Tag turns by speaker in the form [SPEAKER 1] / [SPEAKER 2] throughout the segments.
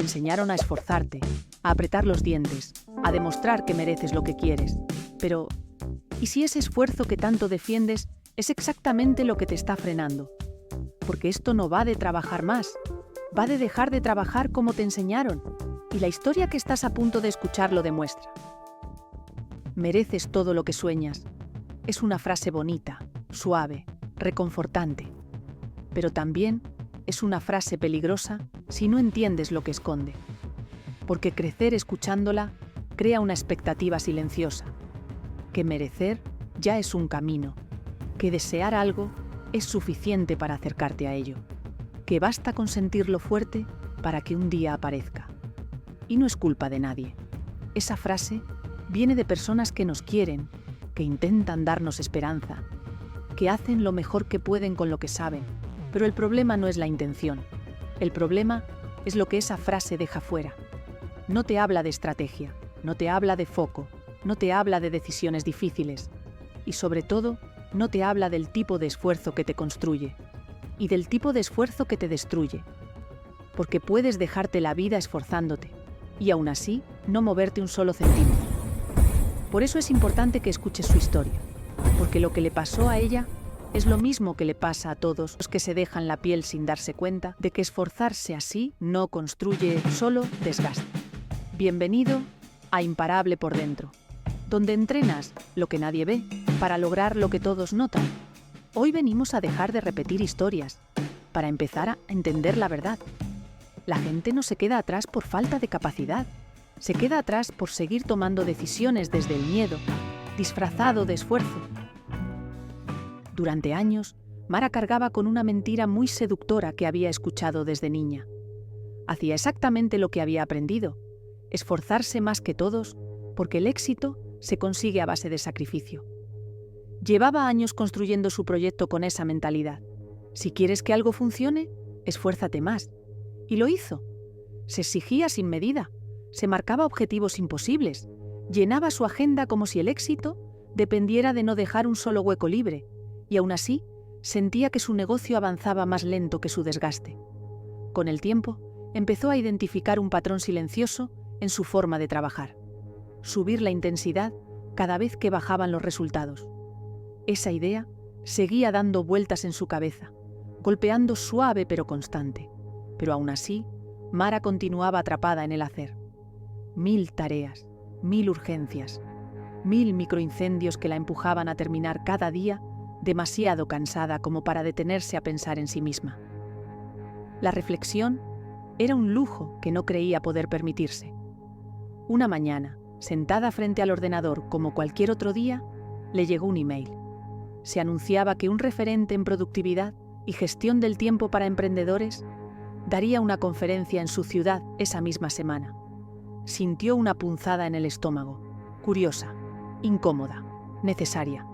[SPEAKER 1] enseñaron a esforzarte, a apretar los dientes, a demostrar que mereces lo que quieres. Pero, ¿y si ese esfuerzo que tanto defiendes es exactamente lo que te está frenando? Porque esto no va de trabajar más, va de dejar de trabajar como te enseñaron, y la historia que estás a punto de escuchar lo demuestra. Mereces todo lo que sueñas. Es una frase bonita, suave, reconfortante. Pero también es una frase peligrosa si no entiendes lo que esconde. Porque crecer escuchándola crea una expectativa silenciosa. Que merecer ya es un camino. Que desear algo es suficiente para acercarte a ello. Que basta con sentirlo fuerte para que un día aparezca. Y no es culpa de nadie. Esa frase viene de personas que nos quieren, que intentan darnos esperanza, que hacen lo mejor que pueden con lo que saben. Pero el problema no es la intención. El problema es lo que esa frase deja fuera. No te habla de estrategia, no te habla de foco, no te habla de decisiones difíciles. Y sobre todo, no te habla del tipo de esfuerzo que te construye y del tipo de esfuerzo que te destruye. Porque puedes dejarte la vida esforzándote y aún así no moverte un solo centímetro. Por eso es importante que escuches su historia, porque lo que le pasó a ella es lo mismo que le pasa a todos los que se dejan la piel sin darse cuenta de que esforzarse así no construye, solo desgaste. Bienvenido a Imparable por Dentro, donde entrenas lo que nadie ve para lograr lo que todos notan. Hoy venimos a dejar de repetir historias, para empezar a entender la verdad. La gente no se queda atrás por falta de capacidad, se queda atrás por seguir tomando decisiones desde el miedo, disfrazado de esfuerzo. Durante años, Mara cargaba con una mentira muy seductora que había escuchado desde niña. Hacía exactamente lo que había aprendido, esforzarse más que todos, porque el éxito se consigue a base de sacrificio. Llevaba años construyendo su proyecto con esa mentalidad. Si quieres que algo funcione, esfuérzate más. Y lo hizo. Se exigía sin medida, se marcaba objetivos imposibles, llenaba su agenda como si el éxito dependiera de no dejar un solo hueco libre, y aún así sentía que su negocio avanzaba más lento que su desgaste. Con el tiempo, empezó a identificar un patrón silencioso en su forma de trabajar. Subir la intensidad cada vez que bajaban los resultados. Esa idea seguía dando vueltas en su cabeza, golpeando suave pero constante. Pero aún así, Mara continuaba atrapada en el hacer. 1000 tareas, 1000 urgencias, 1000 microincendios que la empujaban a terminar cada día, demasiado cansada como para detenerse a pensar en sí misma. La reflexión era un lujo que no creía poder permitirse. Una mañana, sentada frente al ordenador como cualquier otro día, le llegó un email. Se anunciaba que un referente en productividad y gestión del tiempo para emprendedores daría una conferencia en su ciudad esa misma semana. Sintió una punzada en el estómago, curiosa, incómoda, necesaria.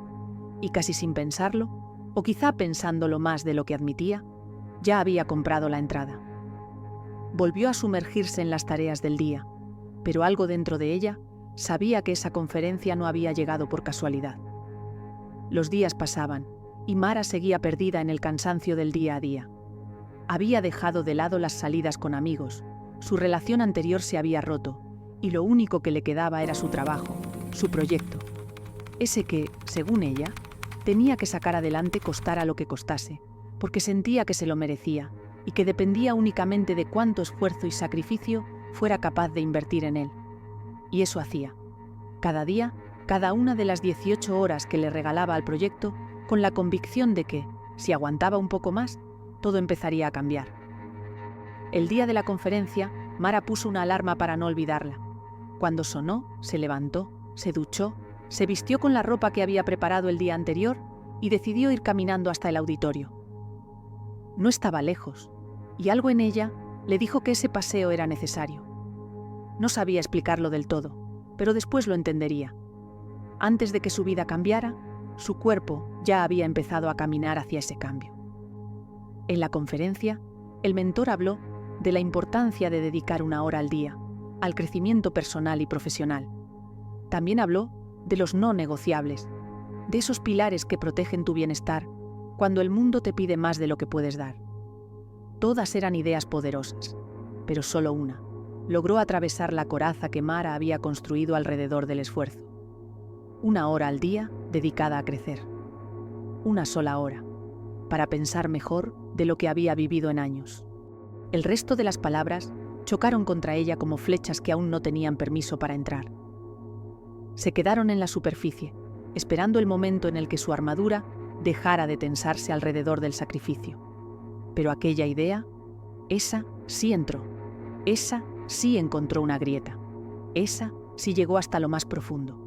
[SPEAKER 1] Y casi sin pensarlo, o quizá pensándolo más de lo que admitía, ya había comprado la entrada. Volvió a sumergirse en las tareas del día, pero algo dentro de ella sabía que esa conferencia no había llegado por casualidad. Los días pasaban, y Mara seguía perdida en el cansancio del día a día. Había dejado de lado las salidas con amigos, su relación anterior se había roto, y lo único que le quedaba era su trabajo, su proyecto. Ese que, según ella, tenía que sacar adelante costara lo que costase, porque sentía que se lo merecía, y que dependía únicamente de cuánto esfuerzo y sacrificio fuera capaz de invertir en él. Y eso hacía. Cada día, cada una de las 18 horas que le regalaba al proyecto, con la convicción de que, si aguantaba un poco más, todo empezaría a cambiar. El día de la conferencia, Mara puso una alarma para no olvidarla. Cuando sonó, se levantó, se duchó, se vistió con la ropa que había preparado el día anterior y decidió ir caminando hasta el auditorio. No estaba lejos, y algo en ella le dijo que ese paseo era necesario. No sabía explicarlo del todo, pero después lo entendería. Antes de que su vida cambiara, su cuerpo ya había empezado a caminar hacia ese cambio. En la conferencia, el mentor habló de la importancia de dedicar 1 hora al día al crecimiento personal y profesional. También habló de los no negociables, de esos pilares que protegen tu bienestar cuando el mundo te pide más de lo que puedes dar. Todas eran ideas poderosas, pero solo una, logró atravesar la coraza que Mara había construido alrededor del esfuerzo. 1 hora al día dedicada a crecer. 1 sola hora, para pensar mejor de lo que había vivido en años. El resto de las palabras chocaron contra ella como flechas que aún no tenían permiso para entrar. Se quedaron en la superficie, esperando el momento en el que su armadura dejara de tensarse alrededor del sacrificio. Pero aquella idea, esa sí entró, esa sí encontró una grieta, esa sí llegó hasta lo más profundo.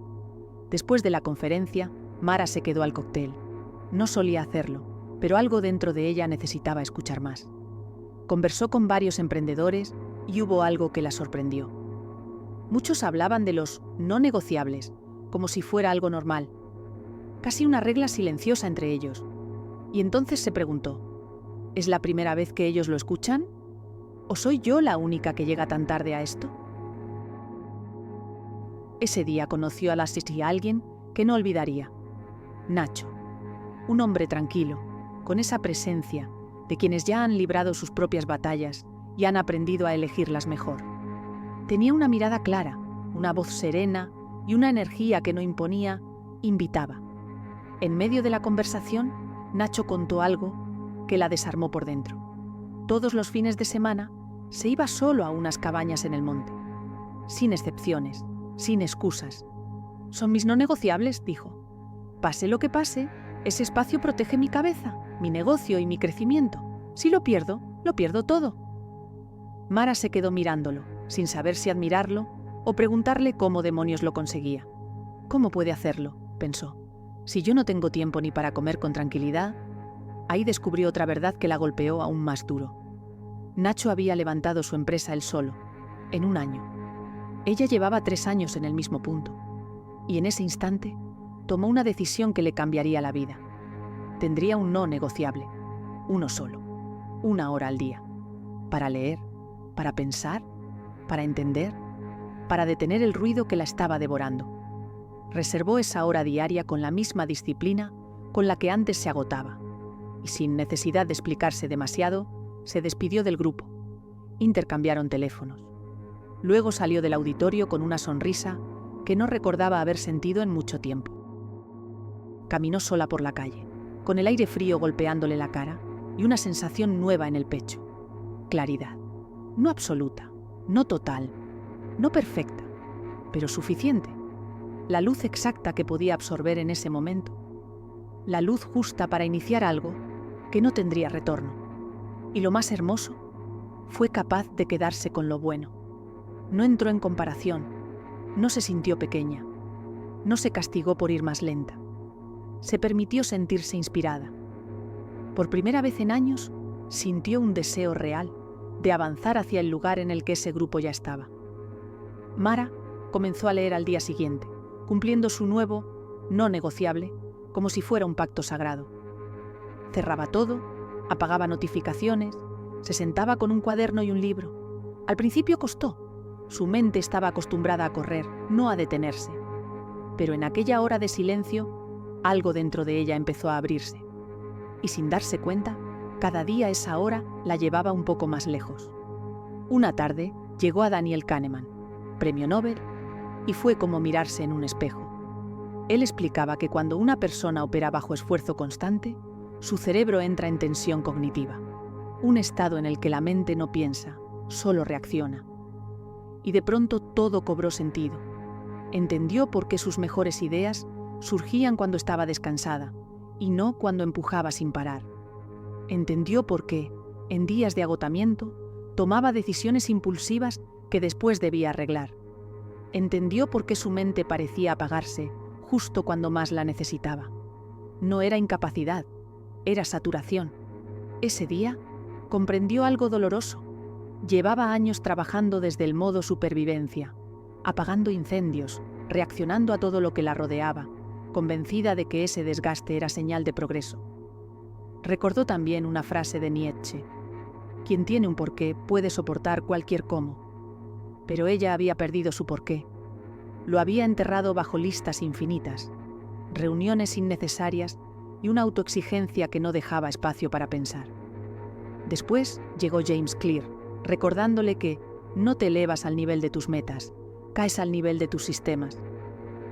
[SPEAKER 1] Después de la conferencia, Mara se quedó al cóctel. No solía hacerlo, pero algo dentro de ella necesitaba escuchar más. Conversó con varios emprendedores y hubo algo que la sorprendió. Muchos hablaban de los no negociables, como si fuera algo normal, casi una regla silenciosa entre ellos. Y entonces se preguntó, ¿es la primera vez que ellos lo escuchan? ¿O soy yo la única que llega tan tarde a esto? Ese día conoció a alguien que no olvidaría. Nacho, un hombre tranquilo, con esa presencia de quienes ya han librado sus propias batallas y han aprendido a elegirlas mejor. Tenía una mirada clara, una voz serena y una energía que no imponía, invitaba. En medio de la conversación, Nacho contó algo que la desarmó por dentro. Todos los fines de semana se iba solo a unas cabañas en el monte. Sin excepciones, sin excusas. Son mis no negociables, dijo. Pase lo que pase, ese espacio protege mi cabeza, mi negocio y mi crecimiento. Si lo pierdo todo. Mara se quedó mirándolo, sin saber si admirarlo o preguntarle cómo demonios lo conseguía. ¿Cómo puede hacerlo?, pensó. Si yo no tengo tiempo ni para comer con tranquilidad. Ahí descubrió otra verdad que la golpeó aún más duro. Nacho había levantado su empresa él solo, en 1 año. Ella llevaba 3 años en el mismo punto. Y en ese instante, tomó una decisión que le cambiaría la vida. Tendría un no negociable, uno solo, 1 hora al día. Para leer, para pensar, para entender, para detener el ruido que la estaba devorando. Reservó esa hora diaria con la misma disciplina con la que antes se agotaba. Y sin necesidad de explicarse demasiado, se despidió del grupo. Intercambiaron teléfonos. Luego salió del auditorio con una sonrisa que no recordaba haber sentido en mucho tiempo. Caminó sola por la calle, con el aire frío golpeándole la cara y una sensación nueva en el pecho. Claridad. No absoluta, no total, no perfecta, pero suficiente. La luz exacta que podía absorber en ese momento. La luz justa para iniciar algo que no tendría retorno. Y lo más hermoso, fue capaz de quedarse con lo bueno. No entró en comparación, no se sintió pequeña, no se castigó por ir más lenta. Se permitió sentirse inspirada. Por primera vez en años, sintió un deseo real de avanzar hacia el lugar en el que ese grupo ya estaba. Mara comenzó a leer al día siguiente, cumpliendo su nuevo, no negociable, como si fuera un pacto sagrado. Cerraba todo, apagaba notificaciones, se sentaba con un cuaderno y un libro. Al principio costó. Su mente estaba acostumbrada a correr, no a detenerse. Pero en aquella hora de silencio, algo dentro de ella empezó a abrirse. Y sin darse cuenta, cada día esa hora la llevaba un poco más lejos. Una tarde llegó a Daniel Kahneman, premio Nobel, y fue como mirarse en un espejo. Él explicaba que cuando una persona opera bajo esfuerzo constante, su cerebro entra en tensión cognitiva, un estado en el que la mente no piensa, solo reacciona. Y de pronto todo cobró sentido. Entendió por qué sus mejores ideas surgían cuando estaba descansada, y no cuando empujaba sin parar. Entendió por qué, en días de agotamiento, tomaba decisiones impulsivas que después debía arreglar. Entendió por qué su mente parecía apagarse justo cuando más la necesitaba. No era incapacidad, era saturación. Ese día comprendió algo doloroso. Llevaba años trabajando desde el modo supervivencia, apagando incendios, reaccionando a todo lo que la rodeaba, convencida de que ese desgaste era señal de progreso. Recordó también una frase de Nietzsche: quien tiene un porqué puede soportar cualquier cómo. Pero ella había perdido su porqué. Lo había enterrado bajo listas infinitas, reuniones innecesarias y una autoexigencia que no dejaba espacio para pensar. Después llegó James Clear, recordándole que No te elevas al nivel de tus metas, caes al nivel de tus sistemas.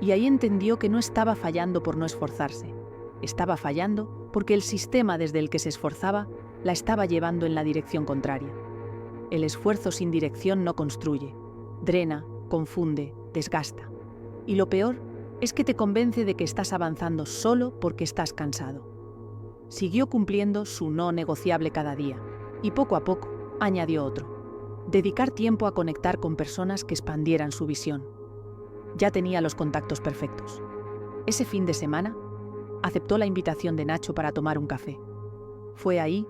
[SPEAKER 1] Y ahí entendió que no estaba fallando por no esforzarse. Estaba fallando porque el sistema desde el que se esforzaba la estaba llevando en la dirección contraria. El esfuerzo sin dirección no construye, drena, confunde, desgasta. Y lo peor es que te convence de que estás avanzando solo porque estás cansado. Siguió cumpliendo su no negociable cada día, y poco a poco añadió otro: dedicar tiempo a conectar con personas que expandieran su visión. Ya tenía los contactos perfectos. Ese fin de semana, aceptó la invitación de Nacho para tomar un café. Fue ahí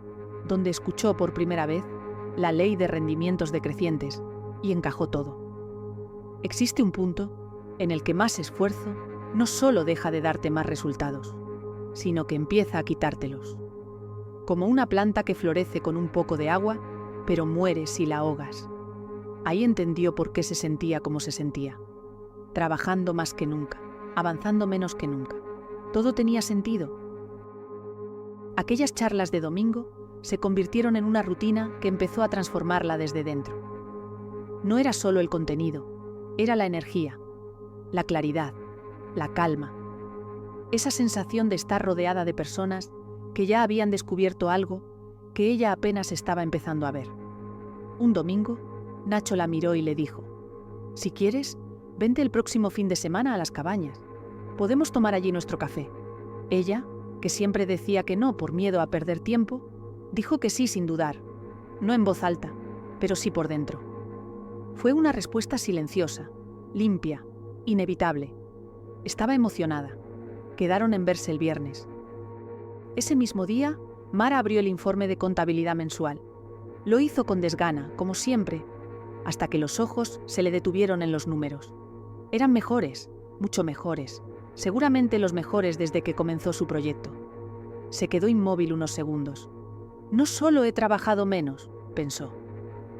[SPEAKER 1] donde escuchó por primera vez la ley de rendimientos decrecientes y encajó todo. Existe un punto en el que más esfuerzo no solo deja de darte más resultados, sino que empieza a quitártelos. Como una planta que florece con un poco de agua, pero muere si la ahogas. Ahí entendió por qué se sentía como se sentía. Trabajando más que nunca, avanzando menos que nunca. Todo tenía sentido. Aquellas charlas de domingo se convirtieron en una rutina que empezó a transformarla desde dentro. No era solo el contenido, era la energía, la claridad, la calma. Esa sensación de estar rodeada de personas que ya habían descubierto algo que ella apenas estaba empezando a ver. Un domingo, Nacho la miró y le dijo: «Si quieres, vente el próximo fin de semana a las cabañas. Podemos tomar allí nuestro café». Ella, que siempre decía que no por miedo a perder tiempo, dijo que sí sin dudar, no en voz alta, pero sí por dentro. Fue una respuesta silenciosa, limpia, inevitable. Estaba emocionada. Quedaron en verse el viernes. Ese mismo día, Mara abrió el informe de contabilidad mensual. Lo hizo con desgana, como siempre, hasta que los ojos se le detuvieron en los números. Eran mejores, mucho mejores, seguramente los mejores desde que comenzó su proyecto. Se quedó inmóvil unos segundos. «No solo he trabajado menos», pensó.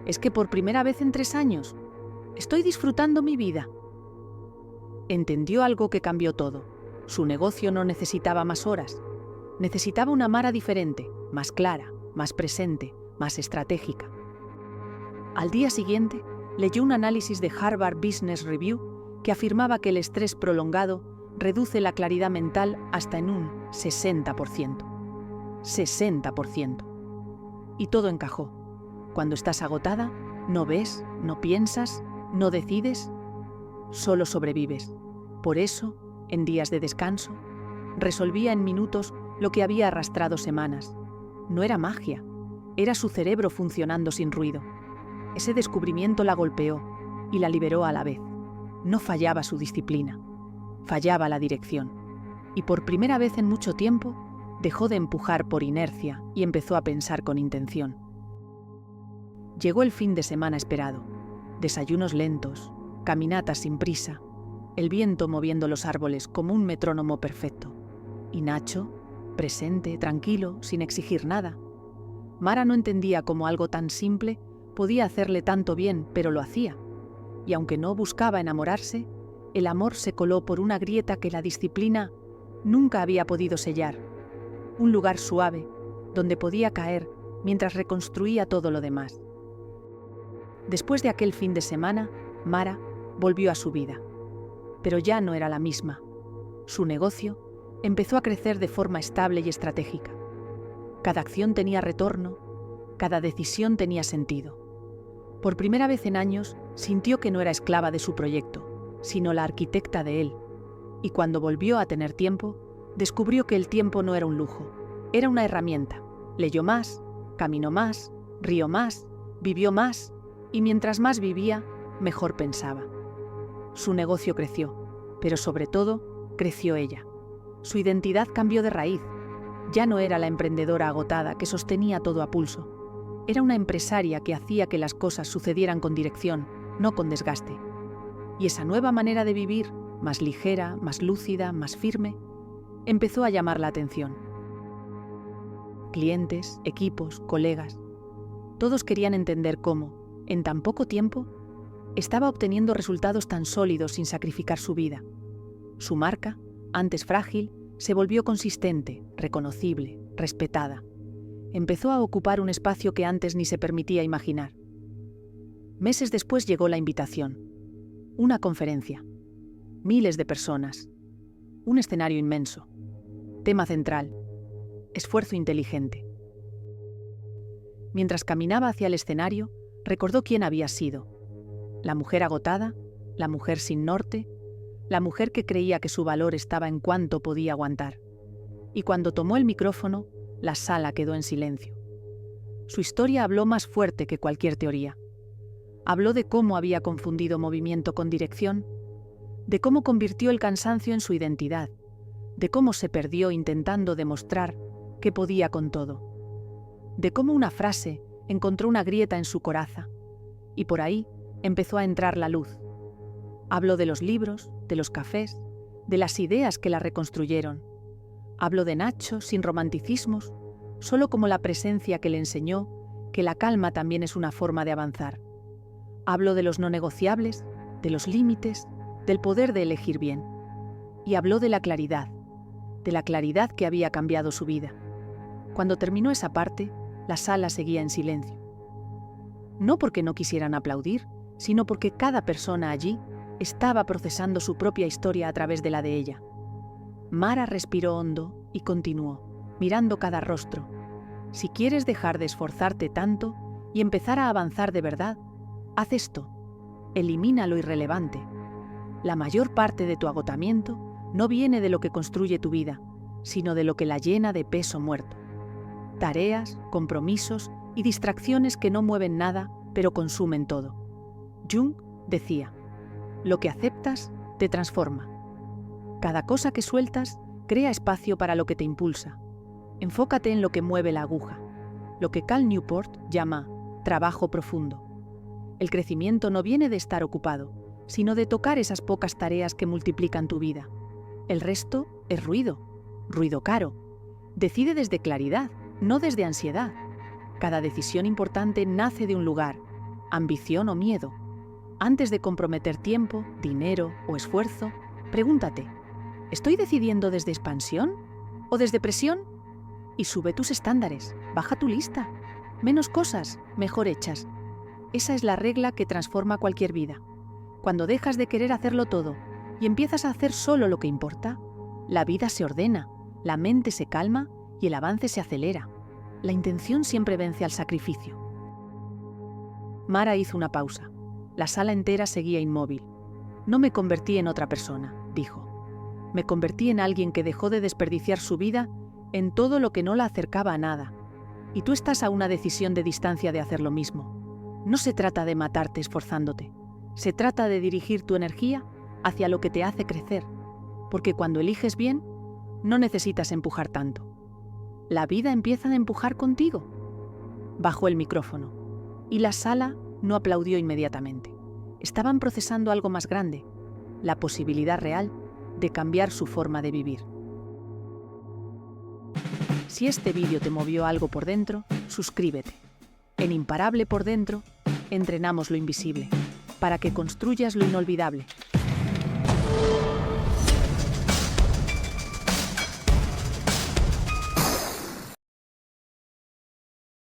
[SPEAKER 1] «Es que por primera vez en 3 años, estoy disfrutando mi vida». Entendió algo que cambió todo. Su negocio no necesitaba más horas. Necesitaba una Mara diferente, más clara, más presente, más estratégica. Al día siguiente, leyó un análisis de Harvard Business Review que afirmaba que el estrés prolongado reduce la claridad mental hasta en un 60%. 60%. Y todo encajó. Cuando estás agotada, no ves, no piensas, no decides, solo sobrevives. Por eso, en días de descanso, resolvía en minutos lo que había arrastrado semanas. No era magia, era su cerebro funcionando sin ruido. Ese descubrimiento la golpeó y la liberó a la vez. No fallaba su disciplina, fallaba la dirección. Y por primera vez en mucho tiempo, dejó de empujar por inercia y empezó a pensar con intención. Llegó el fin de semana esperado. Desayunos lentos, caminatas sin prisa, el viento moviendo los árboles como un metrónomo perfecto. Y Nacho, presente, tranquilo, sin exigir nada. Mara no entendía cómo algo tan simple podía hacerle tanto bien, pero lo hacía. Y aunque no buscaba enamorarse, el amor se coló por una grieta que la disciplina nunca había podido sellar. Un lugar suave, donde podía caer mientras reconstruía todo lo demás. Después de aquel fin de semana, Mara volvió a su vida. Pero ya no era la misma. Su negocio empezó a crecer de forma estable y estratégica. Cada acción tenía retorno, cada decisión tenía sentido. Por primera vez en años, sintió que no era esclava de su proyecto, sino la arquitecta de él. Y cuando volvió a tener tiempo, descubrió que el tiempo no era un lujo, era una herramienta. Leyó más, caminó más, rió más, vivió más, y mientras más vivía, mejor pensaba. Su negocio creció, pero sobre todo, creció ella. Su identidad cambió de raíz. Ya no era la emprendedora agotada que sostenía todo a pulso. Era una empresaria que hacía que las cosas sucedieran con dirección, no con desgaste. Y esa nueva manera de vivir, más ligera, más lúcida, más firme, empezó a llamar la atención. Clientes, equipos, colegas, todos querían entender cómo, en tan poco tiempo, estaba obteniendo resultados tan sólidos sin sacrificar su vida. Su marca, antes frágil, se volvió consistente, reconocible, respetada. Empezó a ocupar un espacio que antes ni se permitía imaginar. Meses después llegó la invitación. Una conferencia. Miles de personas. Un escenario inmenso. Tema central. Esfuerzo inteligente. Mientras caminaba hacia el escenario, recordó quién había sido. La mujer agotada, la mujer sin norte, la mujer que creía que su valor estaba en cuánto podía aguantar. Y cuando tomó el micrófono, la sala quedó en silencio. Su historia habló más fuerte que cualquier teoría. Habló de cómo había confundido movimiento con dirección, de cómo convirtió el cansancio en su identidad, de cómo se perdió intentando demostrar que podía con todo, de cómo una frase encontró una grieta en su coraza, y por ahí empezó a entrar la luz. Habló de los libros, de los cafés, de las ideas que la reconstruyeron. Habló de Nacho sin romanticismos, solo como la presencia que le enseñó que la calma también es una forma de avanzar. Habló de los no negociables, de los límites, del poder de elegir bien. Y habló de la claridad que había cambiado su vida. Cuando terminó esa parte, la sala seguía en silencio. No porque no quisieran aplaudir, sino porque cada persona allí estaba procesando su propia historia a través de la de ella. Mara respiró hondo y continuó, mirando cada rostro. Si quieres dejar de esforzarte tanto y empezar a avanzar de verdad, haz esto. Elimina lo irrelevante. La mayor parte de tu agotamiento no viene de lo que construye tu vida, sino de lo que la llena de peso muerto. Tareas, compromisos y distracciones que no mueven nada, pero consumen todo. Jung decía, lo que aceptas te transforma. Cada cosa que sueltas crea espacio para lo que te impulsa. Enfócate en lo que mueve la aguja, lo que Cal Newport llama trabajo profundo. El crecimiento no viene de estar ocupado, sino de tocar esas pocas tareas que multiplican tu vida. El resto es ruido, ruido caro. Decide desde claridad, no desde ansiedad. Cada decisión importante nace de un lugar, ambición o miedo. Antes de comprometer tiempo, dinero o esfuerzo, pregúntate, ¿estoy decidiendo desde expansión o desde presión? Y sube tus estándares, baja tu lista. Menos cosas, mejor hechas. Esa es la regla que transforma cualquier vida. Cuando dejas de querer hacerlo todo y empiezas a hacer solo lo que importa, la vida se ordena, la mente se calma y el avance se acelera. La intención siempre vence al sacrificio. Mara hizo una pausa. La sala entera seguía inmóvil. No me convertí en otra persona, dijo. Me convertí en alguien que dejó de desperdiciar su vida en todo lo que no la acercaba a nada. Y tú estás a una decisión de distancia de hacer lo mismo. No se trata de matarte esforzándote. Se trata de dirigir tu energía hacia lo que te hace crecer. Porque cuando eliges bien, no necesitas empujar tanto. La vida empieza a empujar contigo. Bajó el micrófono. Y la sala no aplaudió inmediatamente. Estaban procesando algo más grande, la posibilidad real de cambiar su forma de vivir. Si este vídeo te movió algo por dentro, suscríbete. En Imparable por Dentro, entrenamos lo invisible, para que construyas lo inolvidable.